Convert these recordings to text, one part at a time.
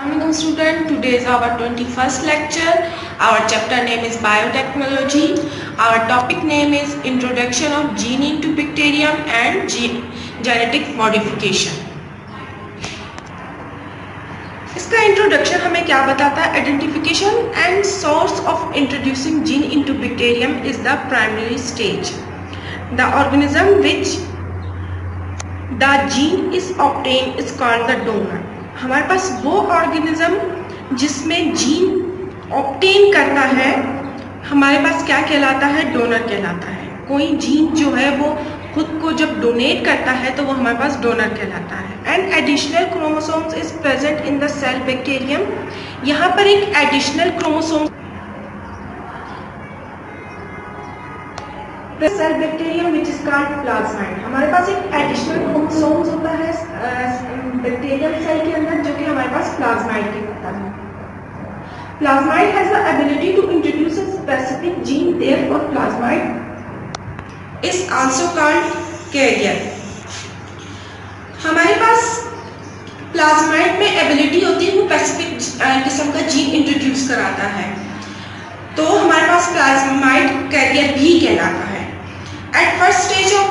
Assalamualaikum student, today is our 21st lecture. Our chapter name is biotechnology. Our topic name is introduction of gene into bacterium and genetic modification. इसका introduction हमें क्या बताता है? Identification and source of introducing gene into bacterium is the primary stage. The organism which the gene is obtain is called the donor. हमारे पास वो organism जिसमें gene obtain करता है हमारे पास क्या कहलाता है? डोनर कहलाता है. कोई जीन जो है वो खुद को जब डोनेट करता है तो वो हमारे पास डोनर कहलाता है. And additional chromosomes is present in the cell bacterium. यहाँ पर एक additional chromosome cell bacterium which is called plasmid. हमारे पास एक एडिशनल क्रोमोसोम्स होता है बैक्टीरियम सेल के अंदर जो कि हमारे पास प्लाज्माइड के होता है. Plasmid has the ability to introduce a specific gene. Therefore plasmid is also called carrier. हमारे पास प्लाज्माइड में एबिलिटी होती है वो स्पेसिफिक किस्म का जीन इंट्रोड्यूस कराता है, तो हमारे पास प्लाज्माइड कैरियर भी कहलाता है. At first stage of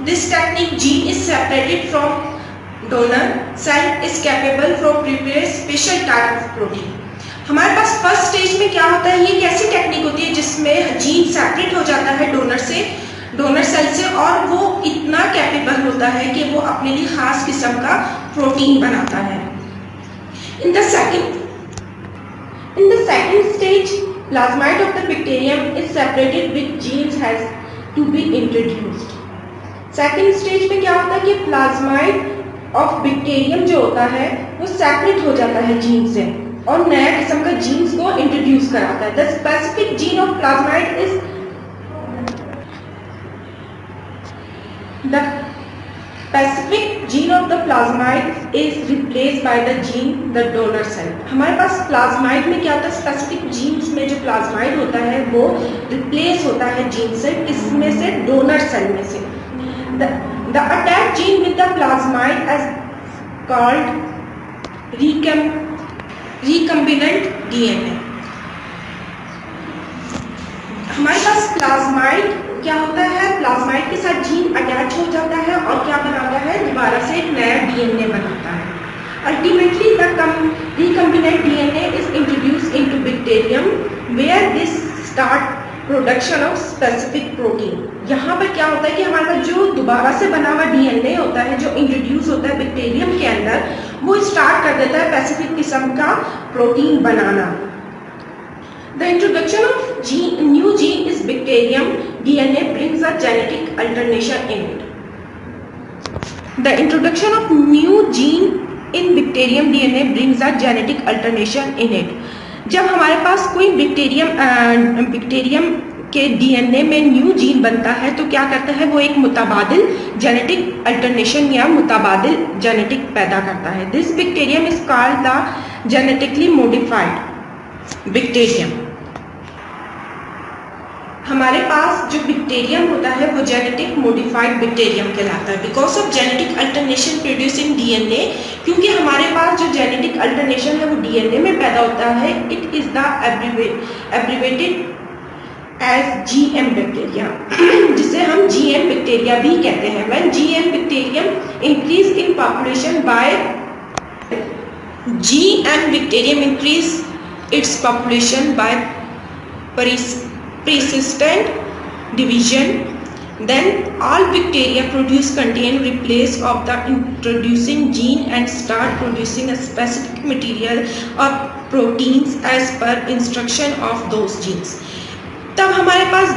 this technique, gene is separated from donor. Cell is capable for prepare special type of protein. हमारे पास फर्स्ट स्टेज में क्या होता है? ये एक ऐसी टेक्निक होती है जिसमें जीन सेपरेट हो जाता है डोनर सेल से, और वो इतना कैपेबल होता है कि वो अपने लिए खास किस्म का प्रोटीन बनाता है. In the second stage, plasmid of the bacterium is separated with genes has to be introduced. Second stage में क्या होता है कि प्लाज्माइड ऑफ बैक्टीरियम जो होता है वो सेपरेट हो जाता है जीन से और नया किस्म का जीन्स को इंट्रोड्यूस कराता है. The specific gene of plasmid is replaced by the gene the donor cell. हमारे पास प्लाज्माइड में क्या होता है? स्पेसिफिक जीन्स में जो प्लाज्माइड होता है वो रिप्लेस होता है जीन से, इसमें से डोनर सेल में से. The attach gene with the plasmid as called recombinant DNA. हमारे पास प्लाज्माइड क्या होता है? प्लाज्माइड के साथ जीन अटैच हो जाता है और क्या बनाता है? दोबारा से एक नया डीएनए बनाता है. Ultimately the recombinant DNA is introduced into bacterium where this start production of specific protein. यहाँ पर क्या होता है कि हमारे पास जो दोबारा से बना हुआ डीएनए होता है जो इंट्रोड्यूस होता है बैक्टीरियम के अंदर, वो स्टार्ट कर देता है स्पेसिफिक किस्म का protein banana. The introduction of new gene is bacterium DNA brings a genetic alternation in it. The introduction of new gene in bacterium DNA brings a genetic alternation in it. जब हमारे पास कोई bacterium के DNA में new gene बनता है तो क्या करता है? वो एक मुताबादिल जेनेटिक अल्टरनेशन या मुताबादिल जेनेटिक पैदा करता है. This bacterium is called the genetically modified bacterium. हमारे पास जो बैक्टीरियम होता है वो जेनेटिक मॉडिफाइड बैक्टीरियम कहलाता है. Because of genetic alternation producing DNA, क्योंकि हमारे पास जो जेनेटिक अल्टरनेशन है वो डीएनए में पैदा होता है, it is the abbreviated as GM bacteria, जिसे हम जीएम बैक्टीरिया भी कहते हैं. When GM bacterium increase in population by GM bacterium increase its population by persistent division, then all bacteria produce contain replace of the introducing gene and start producing a specific material or proteins as per instruction of those genes. तब हमारे पास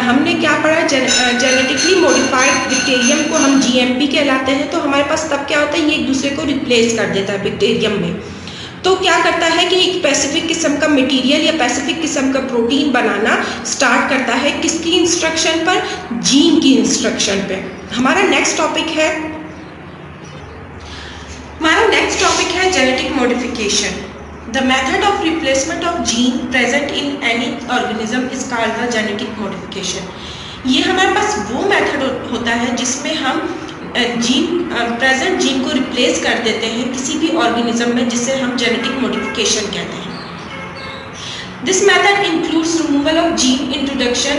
हमने क्या पढ़ा? Genetically modified bacterium को हम GMP कहलाते हैं. तो हमारे पास तब क्या होता है? ये एक दूसरे को रिप्लेस कर देता है बैक्टीरियम में. तो क्या करता है कि एक स्पेसिफिक किस्म का मटेरियल या स्पेसिफिक किस्म का प्रोटीन बनाना स्टार्ट करता है. किसकी इंस्ट्रक्शन पर? जीन की इंस्ट्रक्शन पे. हमारा नेक्स्ट टॉपिक है genetic modification. The method of replacement of gene present in any organism is called the genetic modification. ये हमारे पास वो मेथड होता है जिसमें हम प्रेजेंट जीन को रिप्लेस कर देते हैं किसी भी ऑर्गेनिज्म में, जिसे हम जेनेटिक मॉडिफिकेशन कहते हैं। This method includes removal of gene, introduction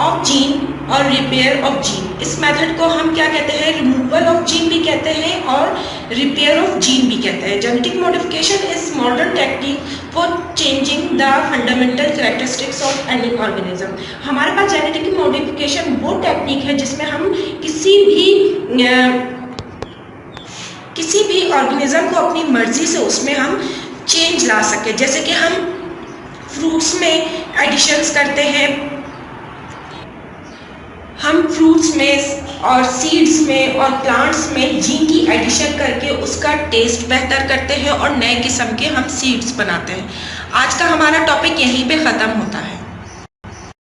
of gene और रिपेयर ऑफ जीन। इस मेथड को हम क्या कहते हैं, रिमूवल ऑफ जीन भी कहते हैं और रिपेयर ऑफ जीन भी कहते हैं। Genetic modification is modern technique for changing the fundamental characteristics of any organism. हमारे पास जेनेटिक मॉडिफिकेशन वो टेक्निक है जिसमें हम किसी भी ऑर्गेनिज्म को अपनी मर्जी से उसमें हम चेंज ला सके। जैसे कि हम फ्रूट्स में एडिशंस करते हैं, हम फ्रूट्स में और सीड्स में और प्लांट्स में जीन की एडिशन करके उसका टेस्ट बेहतर करते हैं और नए किस्म के हम सीड्स बनाते हैं। आज का हमारा टॉपिक यहीं पे ख़त्म होता है।